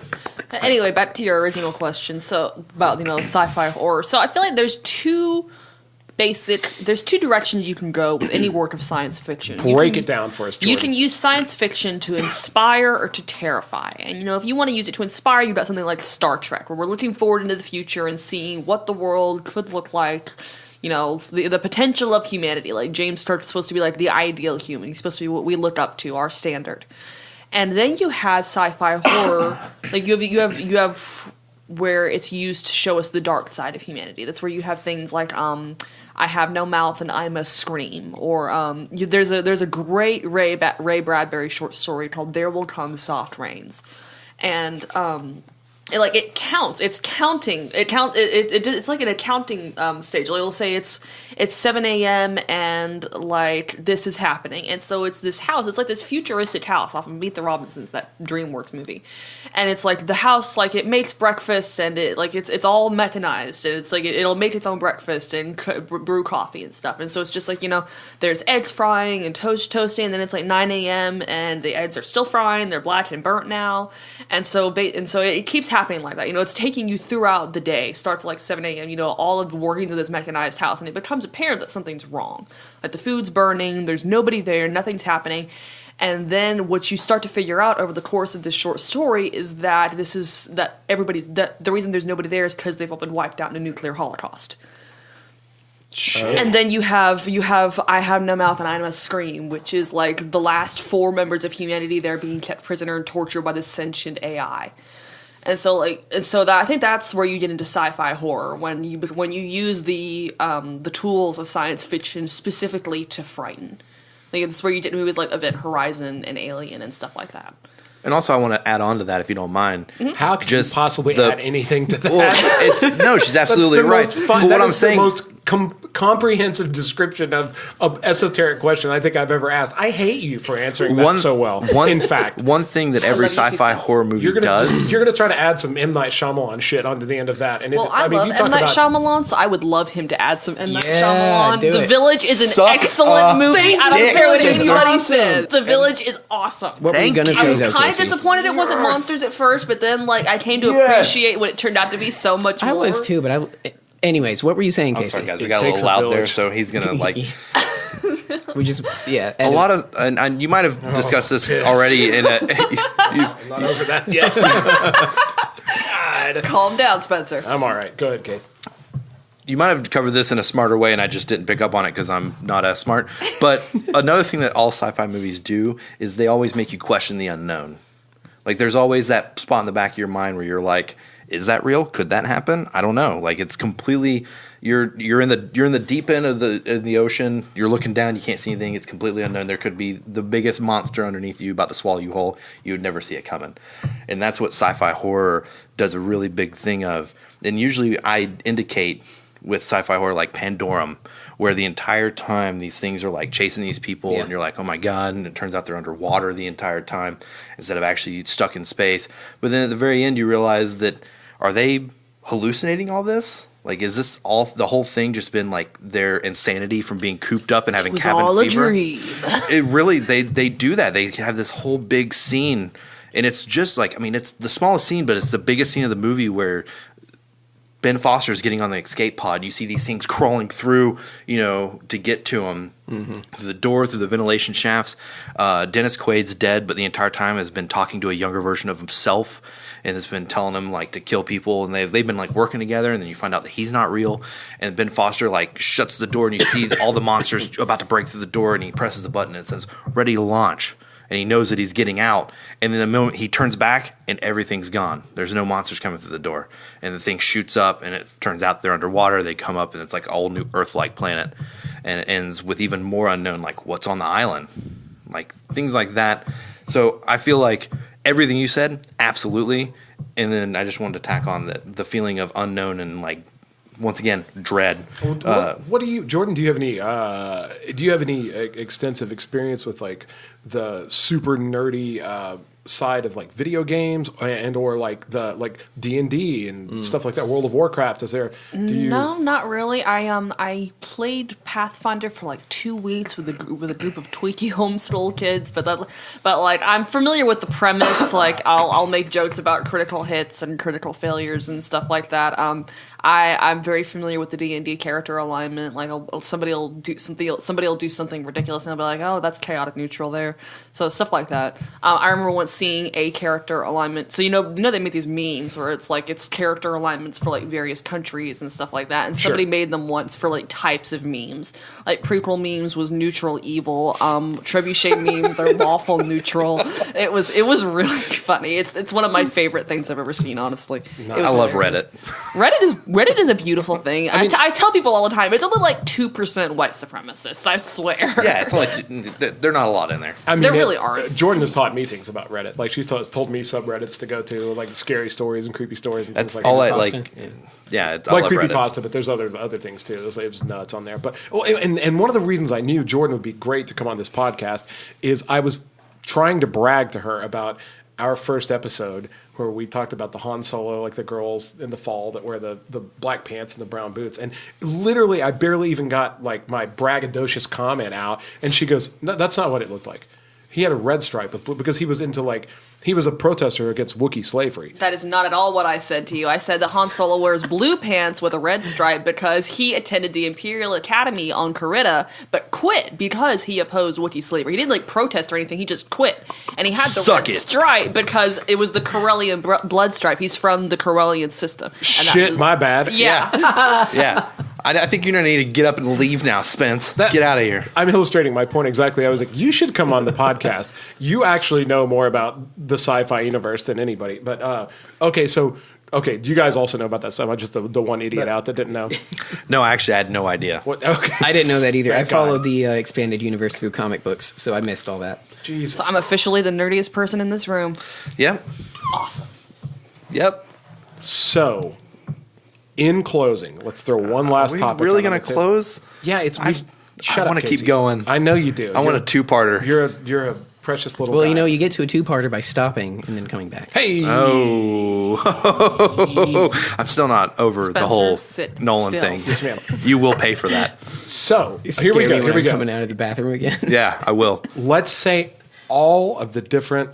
Anyway, back to your original question. So about sci-fi horror. So I feel like there's two directions you can go with any work of science fiction. Break it down for us, Jordan. You can use science fiction to inspire or to terrify. And, if you want to use it to inspire, you've got something like Star Trek, where we're looking forward into the future and seeing what the world could look like, the potential of humanity. Like, James Stark's supposed to be like the ideal human. He's supposed to be what we look up to, our standard. And then you have sci-fi horror, like you have where it's used to show us the dark side of humanity. That's where you have things like I Have No Mouth and I Must Scream, or there's a great Ray Bradbury short story called There Will Come Soft Rains, and it counts. It's counting. It's like an accounting stage. Like, it'll say it's 7 a.m. and like this is happening, and so it's this house. It's like this futuristic house off of Meet the Robinsons, that DreamWorks movie, and it's like the house, like, it makes breakfast, and it's all mechanized, and it's like it'll make its own breakfast and brew coffee and stuff, and so it's just like there's eggs frying and toasting, and then it's like 9 a.m. and the eggs are still frying. They're black and burnt now, and so it keeps happening like that. It's taking you throughout the day. Starts at like 7 a.m. All of the workings of this mechanized house, and it becomes apparent that something's wrong. Like, the food's burning, there's nobody there, nothing's happening. And then what you start to figure out over the course of this short story is that the reason there's nobody there is because they've all been wiped out in a nuclear holocaust. Shit. And then you have I Have No Mouth and I Must Scream, which is like the last 4 members of humanity there being kept prisoner and tortured by this sentient AI. And so that, I think that's where you get into sci-fi horror, when you use the tools of science fiction specifically to frighten. Like, it's where you get movies like Event Horizon and Alien and stuff like that. And also, I want to add on to that, if you don't mind. Mm-hmm. How could you possibly add anything to that? No, she's absolutely right. But what I'm saying, the most comprehensive description of esoteric question I think I've ever asked. I hate you for answering that so well. In fact, one thing that every sci-fi horror movie does, you're going to try to add some M. Night Shyamalan shit onto the end of that. And I love M. Night Shyamalan, so I would love him to add some M. Night Shyamalan. The Village is an excellent movie. I don't care what anybody says. The Village is awesome. What were you going to say? I was kind of disappointed it wasn't monsters at first, but then I came to appreciate what it turned out to be so much more. I was too, but anyways, what were you saying, Casey? Sorry, guys. We got a little loud there, so he's going to We just, a lot of, and you might have discussed this already in a. I'm not over that yet. God. Calm down, Spencer. I'm all right. Go ahead, Case. You might have covered this in a smarter way, and I just didn't pick up on it because I'm not as smart. But another thing that all sci-fi movies do is they always make you question the unknown. Like, there's always that spot in the back of your mind where you're like, is that real? Could that happen? I don't know. Like, it's completely, you're in the deep end of the ocean. You're looking down. You can't see anything. It's completely unknown. There could be the biggest monster underneath you about to swallow you whole. You would never see it coming. And that's what sci-fi horror does a really big thing of. And usually I indicate with sci-fi horror like Pandorum, where the entire time these things are like chasing these people, and you're like, oh my God, and it turns out they're underwater the entire time instead of actually stuck in space. But then at the very end you realize that, are they hallucinating all this? Like, is this all, the whole thing just been like their insanity from being cooped up and having cabin fever? It was all a dream. It really, they do that. They have this whole big scene, and it's just like, I mean, it's the smallest scene, but it's the biggest scene of the movie where Ben Foster's getting on the escape pod. You see these things crawling through, to get to him through the door, through the ventilation shafts. Dennis Quaid's dead, but the entire time has been talking to a younger version of himself and has been telling him like to kill people. And they've been like working together, and then you find out that he's not real. And Ben Foster like shuts the door, and you see all the monsters about to break through the door, and he presses the button and it says "Ready to launch." And he knows that he's getting out. And then the moment he turns back, and everything's gone. There's no monsters coming through the door. And the thing shoots up, and it turns out they're underwater. They come up, and it's like a whole new Earth-like planet. And it ends with even more unknown, like what's on the island. Like things like that. So I feel like everything you said, absolutely. And then I just wanted to tack on the feeling of unknown and like, once again, dread. What do you, Jordan? Do you have any extensive experience with like the super nerdy side of like video games and or like the D&D and stuff like that? World of Warcraft. No, not really. I played Pathfinder for like 2 weeks with a group of tweaky homeschool kids, but like I'm familiar with the premise. Like I'll make jokes about critical hits and critical failures and stuff like that. I'm very familiar with the D&D character alignment. Like somebody will do something ridiculous, and I'll be like, "Oh, that's chaotic neutral there." So stuff like that. I remember once seeing a character alignment. So they make these memes where it's character alignments for like various countries and stuff like that. And somebody made them once for like types of memes. Like prequel memes was neutral evil. Trebuchet memes are lawful neutral. It was really funny. It's one of my favorite things I've ever seen. Honestly, I love Reddit. Reddit is a beautiful thing. I tell people all the time, it's only like 2% white supremacists, I swear. Yeah, it's only they're not a lot in there. There really aren't. Jordan has taught me things about Reddit. Like she's told me subreddits to go to, like scary stories and creepy stories and That's things all like I that. like. Yeah, it's like I love creepypasta, but there's other things too. It was nuts on there. But and one of the reasons I knew Jordan would be great to come on this podcast is I was trying to brag to her about our first episode where we talked about the Han Solo, like the girls in the fall that wear the black pants and the brown boots. And literally, I barely even got like my braggadocious comment out. And she goes, "No, that's not what it looked like. He had a red stripe because he was he was a protester against Wookiee slavery." That is not at all what I said to you. I said that Han Solo wears blue pants with a red stripe because he attended the Imperial Academy on Coretta, but quit because he opposed Wookiee slavery. He didn't like protest or anything. He just quit, and he had the red stripe because it was the Corellian blood stripe. He's from the Corellian system. Shit, my bad. Yeah. Yeah. I think you're going to need to get up and leave now, Spence. Get out of here. I'm illustrating my point exactly. I was like, you should come on the podcast. You actually know more about the sci-fi universe than anybody. But, okay, do you guys also know about that stuff? I'm just the one idiot out that didn't know. No, actually, I had no idea. Okay. I didn't know that either. Thank I followed God. the expanded universe through comic books, so I missed all that. Jesus. So I'm officially the nerdiest person in this room. Yep. Awesome. Yep. So, in closing, let's throw one last topic. Are we really on going to the tip. close? Yeah, it's. Shut I up, want to keep Casey. going. I know you do. I want a two-parter. You're a precious little Well, guy. you get to a two-parter by stopping and then coming back. Hey! Oh. I'm still not over the Spencer, whole sit Nolan still. thing. Yes, ma'am. You will pay for that. So, It's here we scary go. when Here we I'm go. coming out of the bathroom again. Yeah, I will. Let's say all of the different.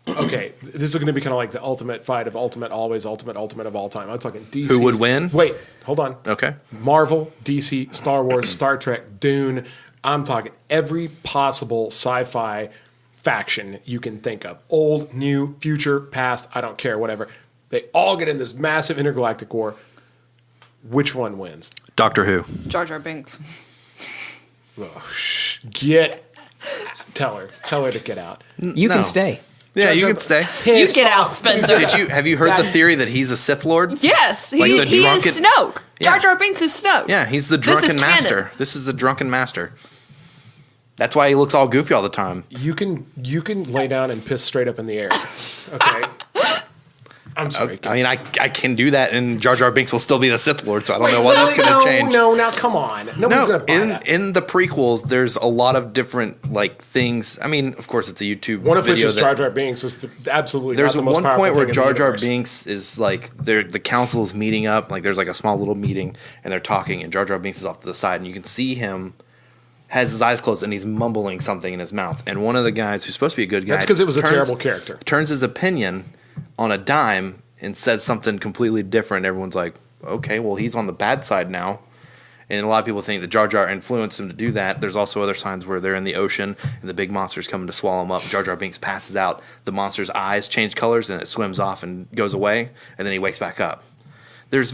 Okay, this is going to be kind of like the ultimate fight of ultimate, always ultimate of all time. I'm talking DC. Who would win? Wait, hold on. Okay. Marvel, DC, Star Wars, Star Trek, Dune. I'm talking every possible sci-fi faction you can think of. Old, new, future, past, I don't care, whatever. They all get in this massive intergalactic war. Which one wins? Doctor Who. Jar Jar Binks. Tell her to get out. You No. can stay. Yeah, you can stay. You get out, Spencer. Have you heard the theory that he's a Sith Lord? Yes, Like the he drunken- is Snoke. Yeah. Jar Jar Binks is Snoke. Yeah, he's the This is drunken master. canon. This is the drunken master. That's why he looks all goofy all the time. You can lay down and piss straight up in the air. Okay. I'm sorry. I mean, I can do that, and Jar Jar Binks will still be the Sith Lord, so I don't know what that's going to change. No, now come on. Nobody's going to buy that. in the prequels, there's a lot of different like things. I mean, of course, it's a YouTube One of which video is Jar Jar Binks is absolutely There's not the most one powerful point where thing in Jar the Jar universe. Binks is like the council's meeting up. Like there's like a small little meeting, and they're talking, and Jar Jar Binks is off to the side, and you can see him has his eyes closed, and he's mumbling something in his mouth. And one of the guys who's supposed to be a good guy, That's because it was a terrible character. turns his opinion on a dime and says something completely different, everyone's like, okay, well, he's on the bad side now. And a lot of people think that Jar Jar influenced him to do that. There's also other signs where they're in the ocean and the big monster's coming to swallow him up. Jar Jar Binks passes out. The monster's eyes change colors and it swims off and goes away. And then he wakes back up. There's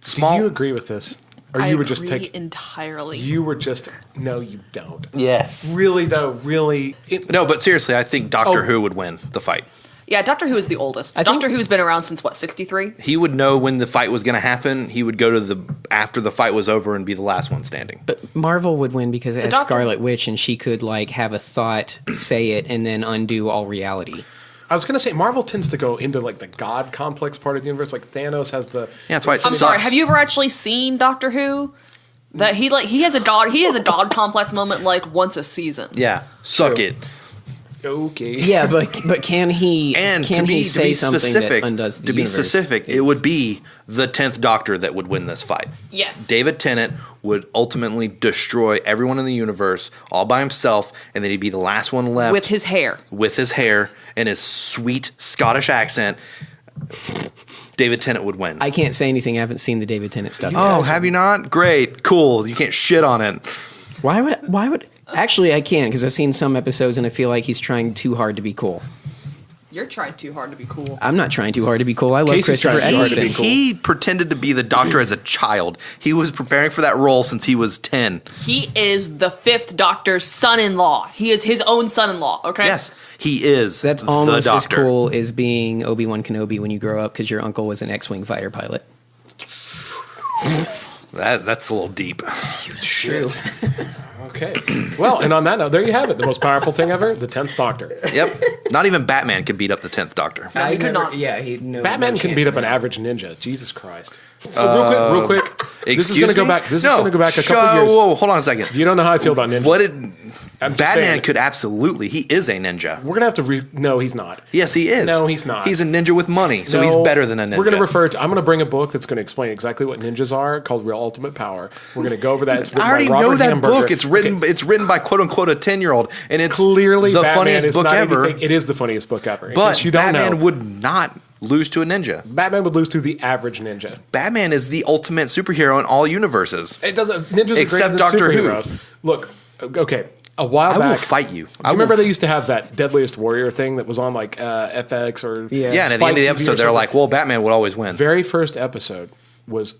small. Do you agree with this? Or I you were just agree entirely. You were just no, you don't. Yes. Really though, really. No, but seriously, I think Doctor Who would win the fight. Yeah, Doctor Who is the oldest. Doctor Who's been around since what, 63? He would know when the fight was going to happen. He would go to after the fight was over and be the last one standing. But Marvel would win because it has Scarlet Witch, and she could like have a thought, say it, and then undo all reality. I was going to say Marvel tends to go into like the god complex part of the universe. Like Thanos has the. Yeah, that's why it I'm sucks. sorry. Have you ever actually seen Doctor Who? That he has a god complex moment like once a season. Yeah, suck it. Okay. Yeah, but can he? And can to he be say something specific, that undoes the to be universe? specific, it would be the 10th Doctor that would win this fight. Yes. David Tennant would ultimately destroy everyone in the universe all by himself, and then he'd be the last one left With his hair. With his hair and his sweet Scottish accent. David Tennant would win. I can't say anything. I haven't seen the David Tennant stuff. Oh, have you not? Great, cool. You can't shit on it. Why would? Actually, I can because I've seen some episodes and I feel like he's trying too hard to be cool. You're trying too hard to be cool. I'm not trying too hard to be cool. I love Casey's Christopher trying too hard to Eccleston. be cool. He pretended to be the Doctor as a child. He was preparing for that role since he was 10. He is the 5th Doctor's son-in-law. He is his own son-in-law, okay? Yes, he is. That's the almost as Doctor. cool as being Obi-Wan Kenobi when you grow up because your uncle was an X-wing fighter pilot. That's a little deep. True. Okay. Well, and on that note, there you have it. The most powerful thing ever, the 10th Doctor. Yep. Not even Batman could beat up the 10th Doctor. he could not. Yeah, Batman can beat up an average ninja. Jesus Christ. So real quick. This is going to go back. This is going to go back a couple years. Whoa, hold on a second. You don't know how I feel about ninjas. What did I'm just Batman saying. could absolutely. He is a ninja. We're going to have to no, he's not. Yes, he is. No, he's not. He's a ninja with money, so he's No, better than a ninja. We're going to refer to. I'm going to bring a book that's going to explain exactly what ninjas are, called Real Ultimate Power. We're going to go over that. It's written I already by Robert know that Hamburger. book. It's written. Okay. It's written by quote unquote a 10-year-old, and it's Clearly the Batman funniest is book not ever. anything. It is the funniest book ever. In But case you don't Batman know, would not lose to a ninja. Batman would lose to the average ninja. Batman is the ultimate superhero in all universes. It doesn't. Ninjas Except are greater Doctor than Who. superheroes. Look, okay. A while I back, will fight you. I remember they used to have that Deadliest Warrior thing that was on like FX or Yeah. Yeah, and at the end of the episode, they're like, "Well, Batman would always win." very first episode was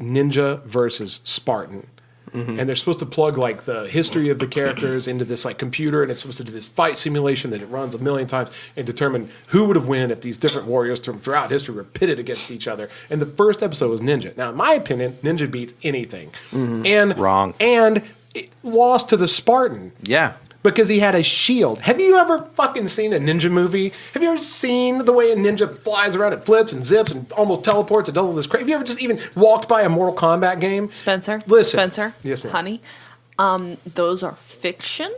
Ninja versus Spartan. And they're supposed to plug like the history of the characters into this like computer, and it's supposed to do this fight simulation that it runs a million times and determine who would have won if these different warriors from throughout history were pitted against each other. And the first episode was Ninja. Now, in my opinion, Ninja beats anything. And Wrong. And it lost to the Spartan. Yeah. Because he had a shield. Have you ever fucking seen a ninja movie? Have you ever seen the way a ninja flies around and flips and zips and almost teleports and does all this crazy? Have you ever just even walked by a Mortal Kombat game? Spencer? Listen. Spencer? Yes, ma'am. Honey? Those are fiction?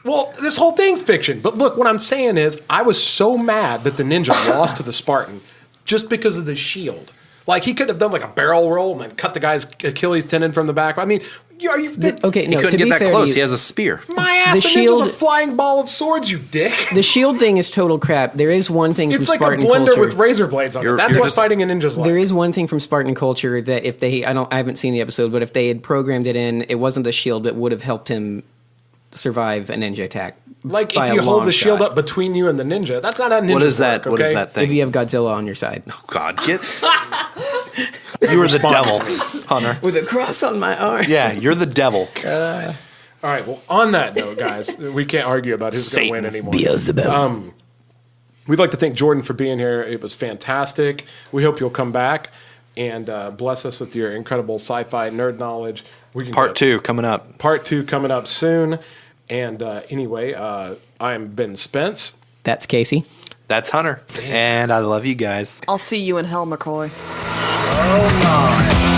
Well, this whole thing's fiction. But look, what I'm saying is, I was so mad that the ninja lost to the Spartan just because of the shield. Like, he could have done like a barrel roll and then cut the guy's Achilles tendon from the back. I mean, Okay, He no. couldn't To get be that fair to close. you, He has a spear. my ass, The the, shield- ninja's a flying ball of swords, you dick. the shield thing is total crap. There is one thing It's from like a Spartan blender culture. with razor blades on it. You're That's what just- fighting a ninja's like. There is one thing from Spartan culture that if they, I haven't seen the episode, but if they had programmed it in, it wasn't the shield that would have helped him survive a ninja attack. Like by if a you hold long the shield shot. up between you and the ninja, that's not how ninjas What is that? work, What is okay? that If thing? you have Godzilla on your side. Oh, God, get. You are the devil, Hunter. With a cross on my arm. Yeah, you're the devil. All right. Well, on that note, guys, we can't argue about who's going to win Satan. anymore. Beelzebub. We'd like to thank Jordan for being here. It was fantastic. We hope you'll come back and bless us with your incredible sci-fi nerd knowledge. We can Part go- 2 coming up. Part 2 coming up soon. And anyway, I am Ben Spence. That's Casey. That's Hunter. And I love you guys. I'll see you in hell, McCoy. Oh my.